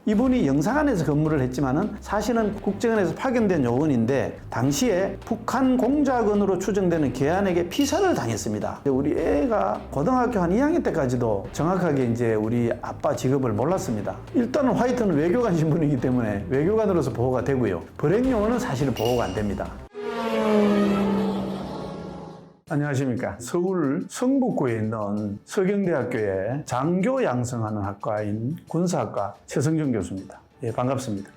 이분이 영사관에서 근무를 했지만은 사실은 국정원에서 파견된 요원인데 당시에 북한 공작원으로 추정되는 개한에게 피살을 당했습니다. 우리 애가 고등학교 한 2학년 때까지도 정확하게 이제 우리 아빠 직업을 몰랐습니다. 일단은 화이트는 외교관 신분이기 때문에 외교관으로서 보호가 되고요. 불행요원은 사실은 보호가 안 됩니다. 안녕하십니까. 서울 성북구에 있는 서경대학교의 장교 양성하는 학과인 군사학과 최성준 교수입니다. 예, 반갑습니다.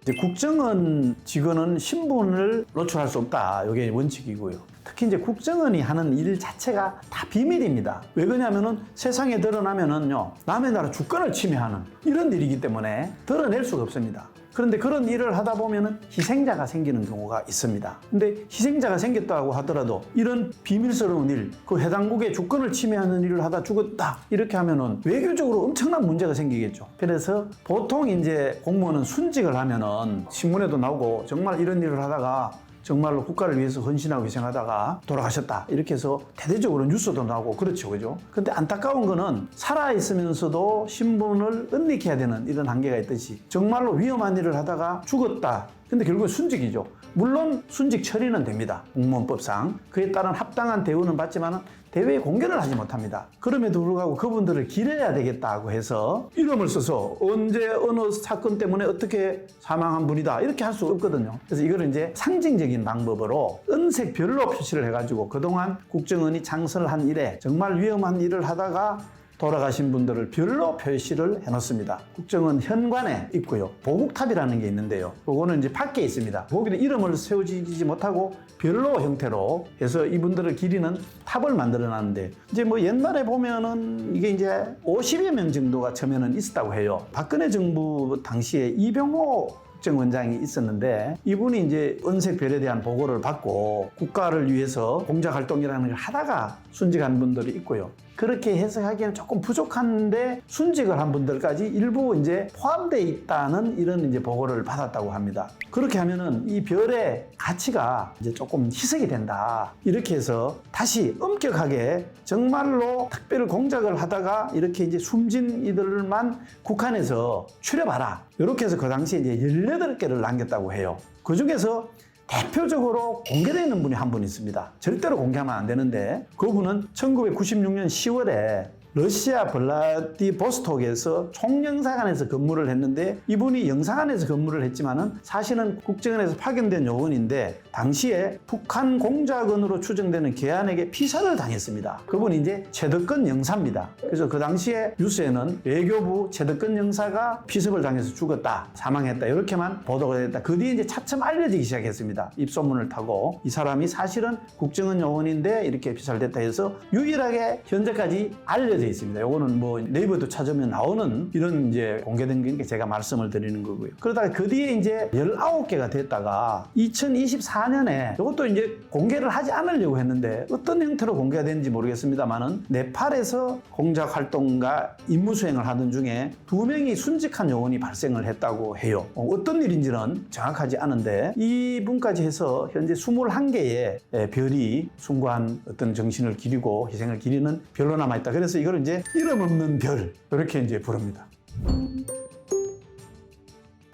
이제 국정원 직원은 신분을 노출할 수 없다. 이게 원칙이고요. 특히 이제 국정원이 하는 일 자체가 다 비밀입니다. 왜 그러냐면은 세상에 드러나면은요, 남의 나라 주권을 침해하는 이런 일이기 때문에 드러낼 수가 없습니다. 그런데 그런 일을 하다 보면은 희생자가 생기는 경우가 있습니다. 근데 희생자가 생겼다고 하더라도 이런 비밀스러운 일, 그 해당국의 주권을 침해하는 일을 하다 죽었다 이렇게 하면은 외교적으로 엄청난 문제가 생기겠죠. 그래서 보통 이제 공무원은 순직을 하면은 신문에도 나오고 정말 이런 일을 하다가 정말로 국가를 위해서 헌신하고 희생하다가 돌아가셨다 이렇게 해서 대대적으로 뉴스도 나오고 그렇죠, 그죠? 근데 안타까운 거는 살아있으면서도 신분을 은닉해야 되는 이런 한계가 있듯이 정말로 위험한 일을 하다가 죽었다. 근데 결국은 순직이죠. 물론 순직 처리는 됩니다. 공무원법상. 그에 따른 합당한 대우는 받지만 대외에 공개를 하지 못합니다. 그럼에도 불구하고 그분들을 기려야 되겠다고 해서 이름을 써서 언제 어느 사건 때문에 어떻게 사망한 분이다 이렇게 할 수 없거든요. 그래서 이거를 이제 상징적인 방법으로 은색 별로 표시를 해가지고 그동안 국정원이 창설을 한 일에 정말 위험한 일을 하다가 돌아가신 분들을 별로 표시를 해놓습니다. 국정원 현관에 있고요. 보국탑이라는 게 있는데요. 그거는 이제 밖에 있습니다. 거기는 이름을 세워지지 못하고 별로 형태로 해서 이분들을 기리는 탑을 만들어 놨는데 이제 뭐 옛날에 보면은 이게 이제 50여 명 정도가 처음에는 있었다고 해요. 박근혜 정부 당시에 이병호 국정원장이 있었는데 이분이 이제 은색 별에 대한 보고를 받고 국가를 위해서 공작 활동이라는 걸 하다가 순직한 분들이 있고요. 그렇게 해석하기에는 조금 부족한데 순직을 한 분들까지 일부 이제 포함되어 있다는 이런 이제 보고를 받았다고 합니다. 그렇게 하면은 이 별의 가치가 이제 조금 희석이 된다. 이렇게 해서 다시 엄격하게 정말로 특별 공작을 하다가 이렇게 이제 숨진 이들만 국한에서 추려봐라. 이렇게 해서 그 당시에 이제 18개를 남겼다고 해요. 그 중에서 대표적으로 공개되어 있는 분이 한 분 있습니다. 절대로 공개하면 안 되는데 그분은 1996년 10월에 러시아 블라디보스톡에서 총영사관에서 근무를 했는데 이분이 영사관에서 근무를 했지만은 사실은 국정원에서 파견된 요원인데 당시에 북한 공작원으로 추정되는 개한에게 피살을 당했습니다. 그분이 이제 최덕근 영사입니다. 그래서 그 당시에 뉴스에는 외교부 최덕근 영사가 피습을 당해서 죽었다, 사망했다 이렇게만 보도가 됐다. 그 뒤에 이제 차츰 알려지기 시작했습니다. 입소문을 타고 이 사람이 사실은 국정원 요원인데 이렇게 피살됐다 해서 유일하게 현재까지 알려져 있습니다. 요거는 뭐 네이버도 찾으면 나오는 이런 이제 공개된 게 제가 말씀을 드리는 거고요. 그러다가 그 뒤에 이제 19개가 됐다가 2024년에 이것도 이제 공개를 하지 않으려고 했는데 어떤 형태로 공개가 되는지 모르겠습니다만은 네팔에서 공작 활동과 임무 수행을 하던 중에 2명이 순직한 요원이 발생을 했다고 해요. 어떤 일인지는 정확하지 않은데 이분까지 해서 현재 21개의 별이 숭고한 어떤 정신을 기리고 희생을 기리는 별로 남아있다. 그래서 이걸 이제 이름 없는 별 이렇게 이제 부릅니다.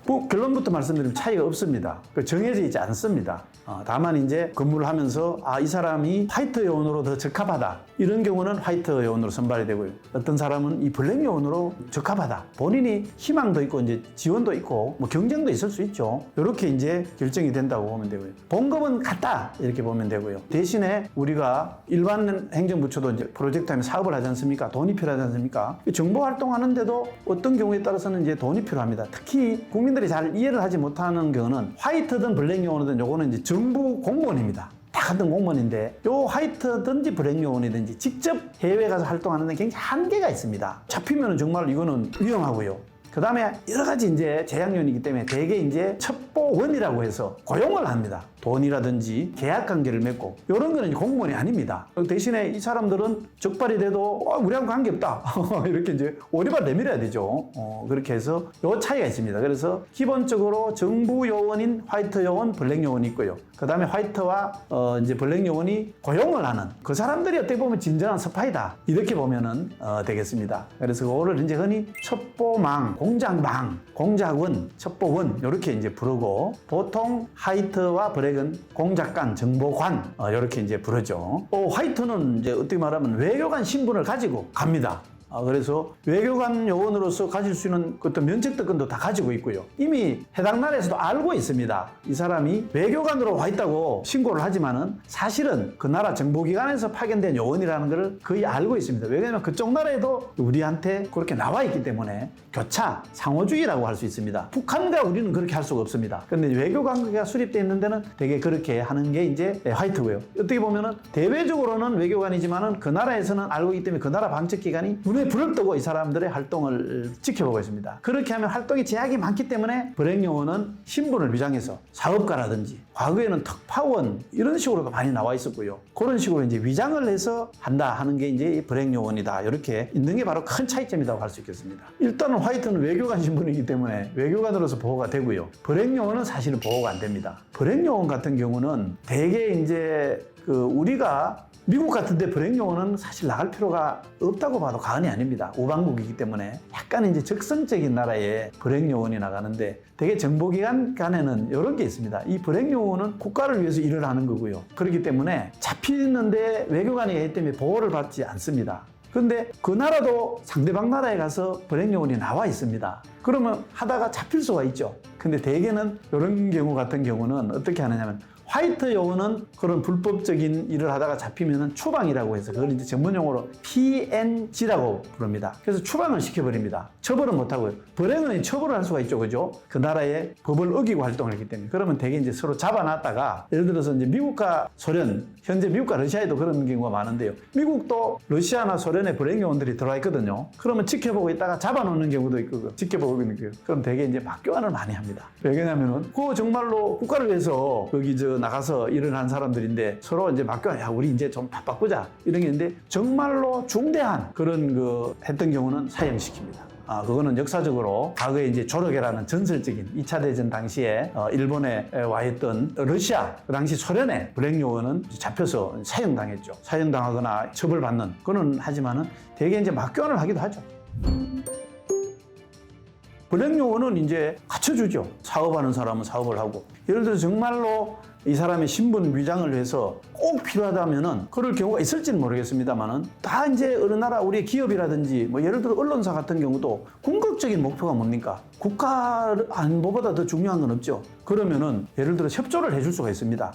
뭐 결론부터 말씀드리면 차이가 없습니다. 정해져 있지 않습니다. 다만 이제 근무를 하면서 이 사람이 화이트 요원으로 더 적합하다. 이런 경우는 화이트 요원으로 선발이 되고요. 어떤 사람은 이 블랙 요원으로 적합하다. 본인이 희망도 있고 이제 지원도 있고 뭐 경쟁도 있을 수 있죠. 이렇게 이제 결정이 된다고 보면 되고요. 봉급은 같다 이렇게 보면 되고요. 대신에 우리가 일반 행정부처도 이제 프로젝트 하면 사업을 하지 않습니까? 돈이 필요하지 않습니까? 정보 활동하는데도 어떤 경우에 따라서는 이제 돈이 필요합니다. 특히 국민들이 잘 이해를 하지 못하는 경우는 화이트든 블랙 요원이든 요거는 이제 정부 공무원입니다. 다 같은 공무원인데 요 화이트든지 블랙 요원이든지 직접 해외에 가서 활동하는 데 굉장히 한계가 있습니다. 잡히면 정말 이거는 위험하고요. 그 다음에 여러 가지 이제 제약료이기 때문에 대개 이제 첩보원이라고 해서 고용을 합니다. 돈이라든지 계약 관계를 맺고 이런 거는 공무원이 아닙니다. 대신에 이 사람들은 적발이 돼도 우리하고 관계없다 이렇게 이제 오리발 내밀어야 되죠. 그렇게 해서 요 차이가 있습니다. 그래서 기본적으로 정부 요원인 화이트 요원, 블랙 요원이 있고요. 그 다음에 화이트와 이제 블랙 요원이 고용을 하는 그 사람들이 어떻게 보면 진정한 스파이다 이렇게 보면은 되겠습니다. 그래서 그거를 이제 흔히 첩보망, 공작망, 공작원, 첩보원 이렇게 이제 부르고 보통 화이트와 블랙은 공작관, 정보관 이렇게 이제 부르죠. 화이트는 이제 어떻게 말하면 외교관 신분을 가지고 갑니다. 그래서 외교관 요원으로서 가질 수 있는 어떤 면책 특권도 다 가지고 있고요. 이미 해당 나라에서도 알고 있습니다. 이 사람이 외교관으로 와 있다고 신고를 하지만은 사실은 그 나라 정보기관에서 파견된 요원이라는 걸 거의 알고 있습니다. 왜냐하면 그쪽 나라에도 우리한테 그렇게 나와 있기 때문에 교차, 상호주의라고 할 수 있습니다. 북한과 우리는 그렇게 할 수가 없습니다. 그런데 외교 관계가 수립되어 있는 데는 되게 그렇게 하는 게 이제 화이트고요. 어떻게 보면은 대외적으로는 외교관이지만은 그 나라에서는 알고 있기 때문에 그 나라 방책기관이 눈에 불을 뜨고 이 사람들의 활동을 지켜보고 있습니다. 그렇게 하면 활동에 제약이 많기 때문에 블랙 요원은 신분을 위장해서 사업가라든지 과거에는 특파원 이런 식으로도 많이 나와 있었고요. 그런 식으로 이제 위장을 해서 한다 하는 게 이제 블랙 요원이다. 이렇게 있는 게 바로 큰 차이점이라고 할 수 있겠습니다. 일단은 화이트는 외교관 신분이기 때문에 외교관으로서 보호가 되고요. 블랙 요원은 사실은 보호가 안 됩니다. 블랙 요원 같은 경우는 대개 이제 우리가 미국 같은데 블랙 요원은 사실 나갈 필요가 없다고 봐도 과언이 아닙니다. 우방국이기 때문에 약간 이제 적성적인 나라에 블랙 요원이 나가는데 되게 정보기관 간에는 이런 게 있습니다. 이 블랙 요원은 국가를 위해서 일을 하는 거고요. 그렇기 때문에 잡히는데 외교관이 있기 때문에 보호를 받지 않습니다. 그런데 그 나라도 상대방 나라에 가서 블랙 요원이 나와 있습니다. 그러면 하다가 잡힐 수가 있죠. 근데 대개는 이런 경우 같은 경우는 어떻게 하느냐면 화이트 요원은 그런 불법적인 일을 하다가 잡히면은 추방이라고 해서 그걸 이제 전문용어로 PNG라고 부릅니다. 그래서 추방을 시켜버립니다. 처벌은 못하고요. 블랙은 처벌을 할 수가 있죠. 그죠? 그 나라의 법을 어기고 활동을 했기 때문에. 그러면 되게 이제 서로 잡아놨다가 예를 들어서 이제 미국과 소련, 현재 미국과 러시아에도 그런 경우가 많은데요. 미국도 러시아나 소련의 블랙 요원들이 들어와 있거든요. 그러면 지켜보고 있다가 잡아놓는 경우도 있고 지켜보고 있는 경우. 그럼 되게 이제 막교환을 많이 합니다. 왜냐면은 그거 정말로 국가를 위해서 여기 나가서 일을 한 사람들인데 서로 이제 맡겨, 야, 우리 이제 좀 바꾸자. 이런 게 있는데 정말로 중대한 그런 했던 경우는 사형시킵니다. 그거는 역사적으로 과거에 이제 조력이라는 전설적인 2차 대전 당시에 일본에 와 있던 러시아, 그 당시 소련의 블랙 요원은 잡혀서 사형당했죠. 사형당하거나 처벌받는 그거는 하지만은 되게 이제 막교환을 하기도 하죠. 블랙 요원은 이제 갖춰주죠. 사업하는 사람은 사업을 하고. 예를 들어 정말로 이 사람의 신분 위장을 위해서 꼭 필요하다면은 그럴 경우가 있을지는 모르겠습니다만은 다 이제 어느 나라 우리의 기업이라든지 뭐 예를 들어 언론사 같은 경우도 궁극적인 목표가 뭡니까? 국가 안보보다 더 중요한 건 없죠. 그러면은 예를 들어 협조를 해줄 수가 있습니다.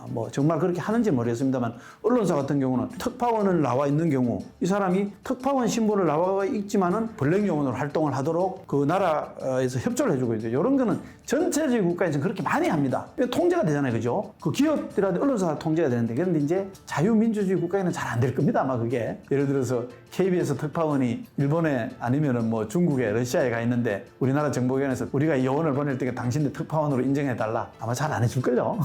뭐 정말 그렇게 하는지 모르겠습니다만 언론사 같은 경우는 특파원을 나와 있는 경우 이 사람이 특파원 신분을 나와 있지만은 블랙 요원으로 활동을 하도록 그 나라에서 협조를 해주고 있죠. 이런 거는 전체적인 국가에서는 그렇게 많이 합니다. 통제가 되잖아요, 그죠? 그 기업이라든지 언론사가 통제가 되는데 그런데 이제 자유민주주의 국가에는 잘 안 될 겁니다, 아마 그게. 예를 들어서 KBS 특파원이 일본에 아니면은 뭐 중국에 러시아에 가 있는데 우리나라 정보기관에서 우리가 요원을 보낼 때 당신들 특파원으로 인정해달라. 아마 잘 안 해줄걸요.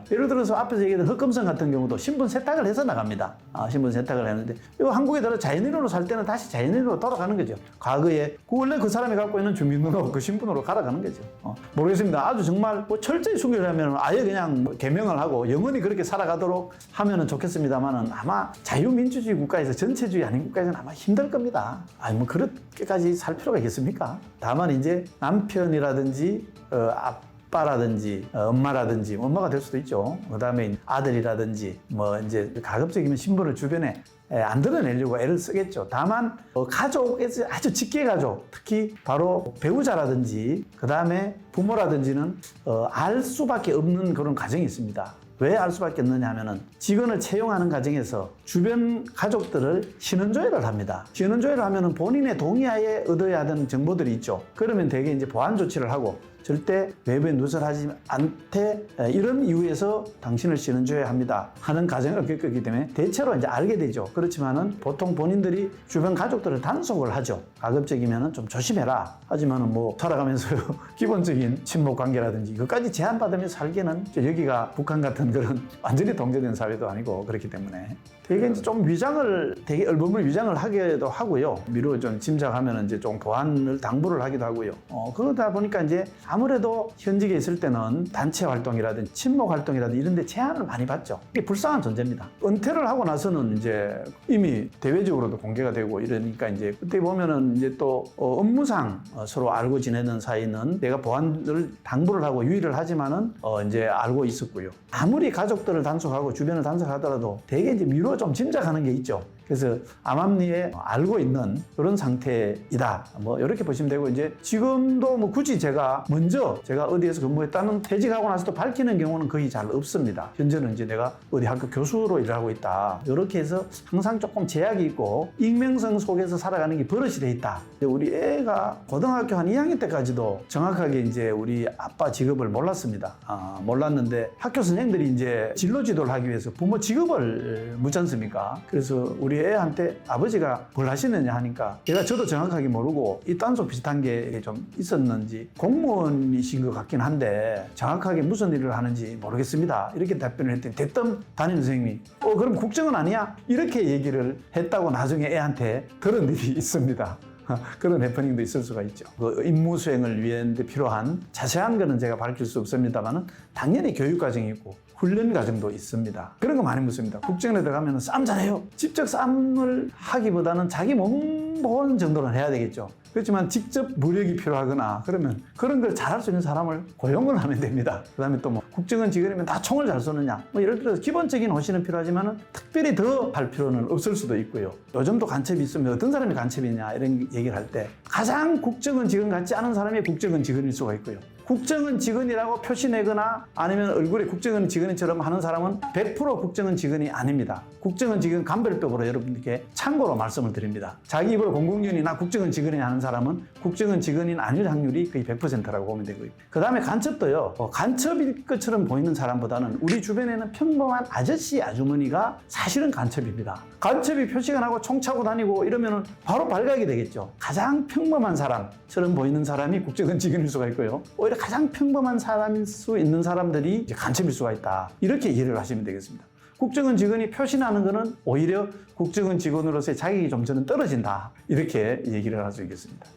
예를 들어서 앞에서 얘기했던 흑검성 같은 경우도 신분 세탁을 해서 나갑니다. 신분 세탁을 했는데 이거 한국에 들어 자연인으로 살 때는 다시 자연인으로 돌아가는 거죠. 과거에 원래 그 사람이 갖고 있는 주민등록 그 신분으로 갈아가는 거죠. 모르겠습니다. 아주 정말 뭐 철저히 숨기려면 아예 그냥 뭐 개명을 하고 영원히 그렇게 살아가도록 하면은 좋겠습니다만은 아마 자유민주주의 국가에서 전체주의 아닌 국가에서는 아마 힘들 겁니다. 뭐 그렇게까지 살 필요가 있겠습니까? 다만 이제 남편이라든지 아빠라든지 엄마라든지 엄마가 될 수도 있죠. 그다음에 아들이라든지 뭐 이제 가급적이면 신분을 주변에 안 드러내려고 애를 쓰겠죠. 다만 가족에서 아주 직계 가족, 특히 바로 배우자라든지 그다음에 부모라든지는 알 수밖에 없는 그런 가정이 있습니다. 왜 알 수밖에 없느냐 하면은 직원을 채용하는 과정에서 주변 가족들을 신원조회를 합니다. 신원조회를 하면은 본인의 동의하에 얻어야 하는 정보들이 있죠. 그러면 대개 이제 보안 조치를 하고 절대 외부에 누설하지 않되 이런 이유에서 당신을 신원줘야 합니다 하는 가정을 겪었기 때문에 대체로 이제 알게 되죠. 그렇지만은 보통 본인들이 주변 가족들을 단속을 하죠. 가급적이면은 좀 조심해라. 하지만은 뭐 살아가면서 기본적인 친목 관계라든지 그것까지 제한받으면서 살기는 여기가 북한 같은 그런 완전히 통제된 사회도 아니고 그렇기 때문에 되게 이제 좀 위장을 되게 얼버무리 위장을 하기도 하고요. 미루어 좀 짐작하면 이제 좀 보안을 당부를 하기도 하고요. 그러다 보니까 이제 아무래도 현직에 있을 때는 단체 활동이라든지 친목 활동이라든지 이런 데 제한을 많이 받죠. 이게 불쌍한 존재입니다. 은퇴를 하고 나서는 이제 이미 대외적으로도 공개가 되고 이러니까 이제 그때 보면은 이제 또 업무상 서로 알고 지내는 사이는 내가 보안을 당부를 하고 유의를 하지만은 이제 알고 있었고요. 아무리 가족들을 단속하고 주변을 단속하더라도 되게 이제 미루어 좀 짐작하는 게 있죠. 그래서 암암리에 알고 있는 그런 상태이다. 뭐 이렇게 보시면 되고 이제 지금도 뭐 굳이 제가 먼저 제가 어디에서 근무했다는 퇴직하고 나서도 밝히는 경우는 거의 잘 없습니다. 현재는 이제 내가 어디 학교 교수로 일을 하고 있다. 이렇게 해서 항상 조금 제약이 있고 익명성 속에서 살아가는 게 버릇이 돼 있다. 우리 애가 고등학교 한 2학년 때까지도 정확하게 이제 우리 아빠 직업을 몰랐습니다. 몰랐는데 학교 선생님들이 이제 진로 지도를 하기 위해서 부모 직업을 묻지 않습니까? 그래서 우리 애한테 아버지가 뭘 하시느냐 하니까 저도 정확하게 모르고 이 단속 비슷한 게 좀 있었는지 공무원이신 것 같긴 한데 정확하게 무슨 일을 하는지 모르겠습니다. 이렇게 답변을 했더니 대뜸 담임 선생님이 그럼 국정은 아니야? 이렇게 얘기를 했다고 나중에 애한테 들은 일이 있습니다. 그런 해프닝도 있을 수가 있죠. 그 임무 수행을 위해 필요한 자세한 거는 제가 밝힐 수 없습니다만은 당연히 교육 과정이 있고 훈련 과정도 있습니다. 그런 거 많이 묻습니다. 국정원에 들어가면 싸움 잘해요. 직접 싸움을 하기보다는 자기 몸 보는 정도는 해야 되겠죠. 그렇지만 직접 무력이 필요하거나 그러면 그런 걸 잘할 수 있는 사람을 고용을 하면 됩니다. 그 다음에 또 뭐 국정원 직원이면 다 총을 잘 쏘느냐 뭐 예를 들어서 기본적인 호신은 필요하지만 특별히 더 할 필요는 없을 수도 있고요. 요즘도 간첩이 있으면 어떤 사람이 간첩이냐 이런 얘기를 할 때 가장 국정원 직원 같지 않은 사람이 국정원 직원일 수가 있고요. 국정원 직원이라고 표시내거나 아니면 얼굴에 국정원 직원처럼 하는 사람은 100% 국정원 직원이 아닙니다. 국정원 직원 감별법으로 여러분들께 참고로 말씀을 드립니다. 자기 입으로 공공연히나 국정원 직원이 하는 사람은 국정원 직원인 아닐 확률이 거의 100%라고 보면 되고요. 그 다음에 간첩도요. 간첩일 것처럼 보이는 사람보다는 우리 주변에는 평범한 아저씨, 아주머니가 사실은 간첩입니다. 간첩이 표시가 나고 총 차고 다니고 이러면 바로 발각이 되겠죠. 가장 평범한 사람처럼 보이는 사람이 국정원 직원일 수가 있고요. 오히려 가장 평범한 사람일 수 있는 사람들이 이제 간첩일 수가 있다. 이렇게 이해를 하시면 되겠습니다. 국정원 직원이 표시나는 것은 오히려 국정원 직원으로서의 자격이 좀 저는 떨어진다. 이렇게 얘기를 할 수 있겠습니다.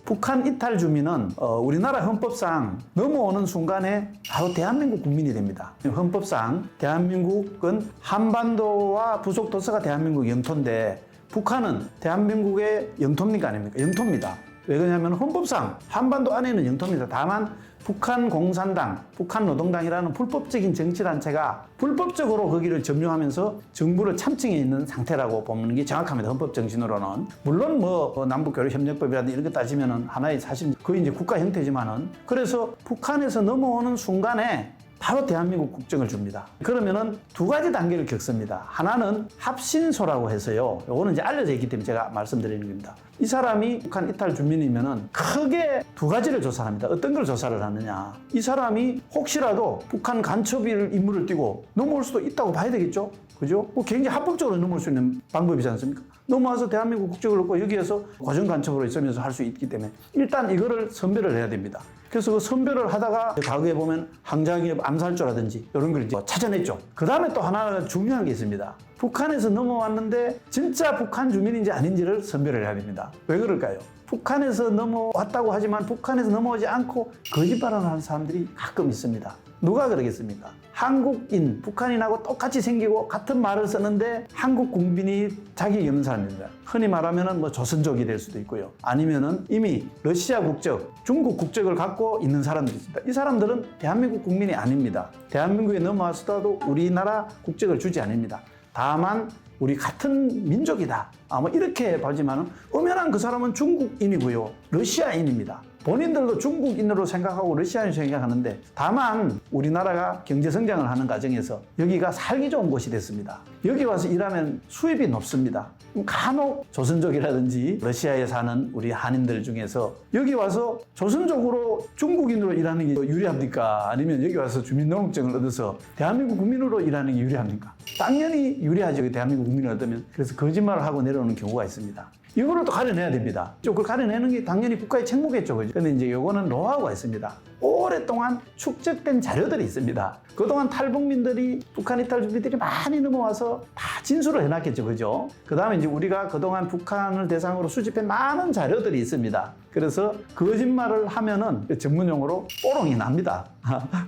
북한 이탈 주민은 우리나라 헌법상 넘어오는 순간에 바로 대한민국 국민이 됩니다. 헌법상 대한민국은 한반도와 부속 도서가 대한민국 영토인데 북한은 대한민국의 영토입니까 아닙니까? 영토입니다. 왜 그러냐면 헌법상 한반도 안에는 영토입니다. 다만 북한 공산당, 북한 노동당이라는 불법적인 정치단체가 불법적으로 거기를 점령하면서 정부를 참칭해 있는 상태라고 보는 게 정확합니다. 헌법 정신으로는. 물론 뭐 남북교류협력법이라든지 이런 거 따지면은 하나의 사실 거의 이제 국가 형태지만은 그래서 북한에서 넘어오는 순간에 바로 대한민국 국정을 줍니다. 그러면은 두 가지 단계를 겪습니다. 하나는 합신소라고 해서요. 요거는 이제 알려져 있기 때문에 제가 말씀드리는 겁니다. 이 사람이 북한 이탈 주민이면은 크게 두 가지를 조사합니다. 어떤 걸 조사를 하느냐. 이 사람이 혹시라도 북한 간첩일 임무를 띠고 넘어올 수도 있다고 봐야 되겠죠? 그죠? 뭐 굉장히 합법적으로 넘어올 수 있는 방법이지 않습니까? 넘어와서 대한민국 국적을 얻고 여기에서 과정 간첩으로 있으면서 할 수 있기 때문에 일단 이거를 선별을 해야 됩니다. 그래서 그 선별을 하다가 과거에 보면 항장의 암살조라든지 이런 걸 이제 찾아냈죠. 그 다음에 또 하나 중요한 게 있습니다. 북한에서 넘어왔는데 진짜 북한 주민인지 아닌지를 선별을 해야 됩니다. 왜 그럴까요? 북한에서 넘어왔다고 하지만 북한에서 넘어오지 않고 거짓말을 하는 사람들이 가끔 있습니다. 누가 그러겠습니까? 한국인, 북한인하고 똑같이 생기고 같은 말을 쓰는데 한국 국민이 자격이 없는 사람입니다. 흔히 말하면 뭐 조선족이 될 수도 있고요. 아니면은 이미 러시아 국적, 중국 국적을 갖고 있는 사람들이 있습니다. 이 사람들은 대한민국 국민이 아닙니다. 대한민국에 넘어왔어도 우리나라 국적을 주지 않습니다. 다만 우리 같은 민족이다. 뭐 이렇게 보지만은 엄연한 그 사람은 중국인이고요. 러시아인입니다. 본인들도 중국인으로 생각하고 러시아인으로 생각하는데 다만 우리나라가 경제 성장을 하는 과정에서 여기가 살기 좋은 곳이 됐습니다. 여기 와서 일하면 수입이 높습니다. 간혹 조선족이라든지 러시아에 사는 우리 한인들 중에서 여기 와서 조선족으로 중국인으로 일하는 게 유리합니까? 아니면 여기 와서 주민등록증을 얻어서 대한민국 국민으로 일하는 게 유리합니까? 당연히 유리하죠. 대한민국 국민을 얻으면. 그래서 거짓말을 하고 내려오는 경우가 있습니다. 이거를 또 가려내야 됩니다. 그걸 가려내는 게 당연히 국가의 책무겠죠. 근데 이제 이거는 노하우가 있습니다. 오랫동안 축적된 자료들이 있습니다. 그동안 탈북민들이, 북한 이탈 주민들이 많이 넘어와서 다 진술을 해놨겠죠. 그죠? 그 다음에 이제 우리가 그동안 북한을 대상으로 수집한 많은 자료들이 있습니다. 그래서 거짓말을 하면은 전문용어로 뽀롱이 납니다.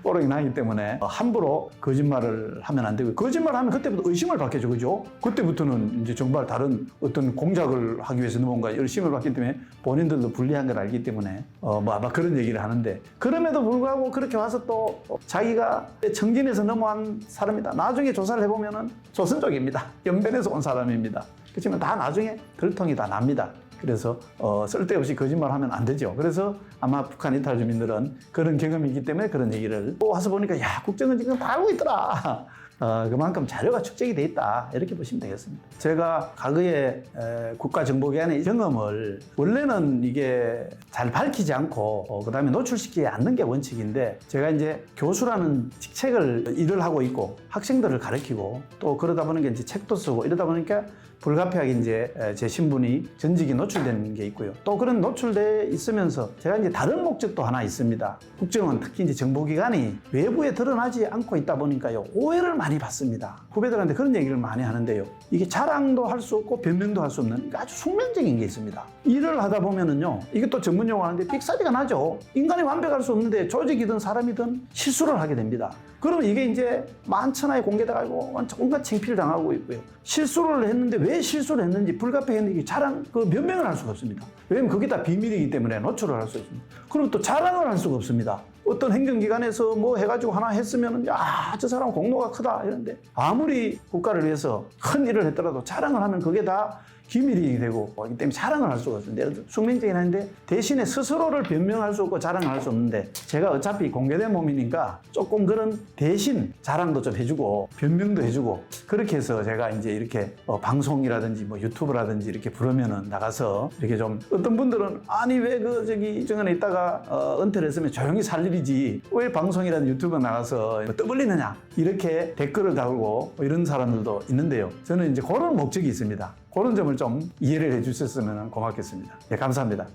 뽀롱이 나기 때문에 함부로 거짓말을 하면 안 되고, 거짓말하면 그때부터 의심을 받겠죠. 그죠? 그때부터는 이제 정말 다른 어떤 공작을 하기 위해서 뭔가 의심을 받기 때문에 본인들도 불리한 걸 알기 때문에 뭐 아마 그런 얘기를 하는데, 그럼에도 불구하고 그렇게 와서 또 자기가 청진에서 넘어온 사람이다. 나중에 조사를 해보면은 조선족입니다. 연변에서 온 사람입니다. 그렇지만 다 나중에 들통이 다 납니다. 그래서 쓸데없이 거짓말하면 안 되죠. 그래서 아마 북한 이탈 주민들은 그런 경험이 있기 때문에 그런 얘기를 또 와서 보니까 야, 국정은 지금 다 알고 있더라. 그만큼 자료가 축적이 돼 있다. 이렇게 보시면 되겠습니다. 제가 과거에 국가정보기관의 경험을 원래는 이게 잘 밝히지 않고 그다음에 노출시키지 않는 게 원칙인데, 제가 이제 교수라는 직책을 일을 하고 있고 학생들을 가르치고 또 그러다 보니까 이제 책도 쓰고 이러다 보니까 불가피하게 이제 제 신분이 전직이 노출되는 게 있고요. 또 그런 노출돼 있으면서 제가 이제 다른 목적도 하나 있습니다. 국정원, 특히 이제 정보기관이 외부에 드러나지 않고 있다 보니까요, 오해를 많이 받습니다. 후배들한테 그런 얘기를 많이 하는데요. 이게 자랑도 할 수 없고 변명도 할 수 없는 아주 숙명적인 게 있습니다. 일을 하다 보면은요, 이게 또 전문 용어 하는데 삑사리가 나죠. 인간이 완벽할 수 없는데 조직이든 사람이든 실수를 하게 됩니다. 그러면 이게 이제 만천하에 공개돼가지고 온갖 창피를 당하고 있고요. 실수를 했는데 왜 실수를 했는지 불가피했는지 자랑, 변명을 할 수가 없습니다. 왜냐면 그게 다 비밀이기 때문에 노출을 할 수 있습니다. 그럼 또 자랑을 할 수가 없습니다. 어떤 행정기관에서 뭐 해가지고 하나 했으면, 야, 저 사람 공로가 크다 이런데, 아무리 국가를 위해서 큰 일을 했더라도 자랑을 하면 그게 다 기밀이 되고 그렇기 때문에 자랑을 할 수가 없습니다. 예를 들어 숙명적이긴 한데 대신에 스스로를 변명할 수 없고 자랑을 할 수 없는데, 제가 어차피 공개된 몸이니까 조금 그런 대신 자랑도 좀 해주고 변명도 해주고, 그렇게 해서 제가 이제 이렇게 방송이라든지 뭐 유튜브라든지 이렇게 부르면은 나가서 이렇게 좀, 어떤 분들은 아니 왜 정원에 있다가 은퇴를 했으면 조용히 살 일이지 왜 방송이라든지 유튜브에 나가서 떠벌리느냐, 이렇게 댓글을 달고 이런 사람들도 있는데요. 저는 이제 그런 목적이 있습니다. 그런 점을 좀 이해를 해주셨으면 고맙겠습니다. 네, 감사합니다.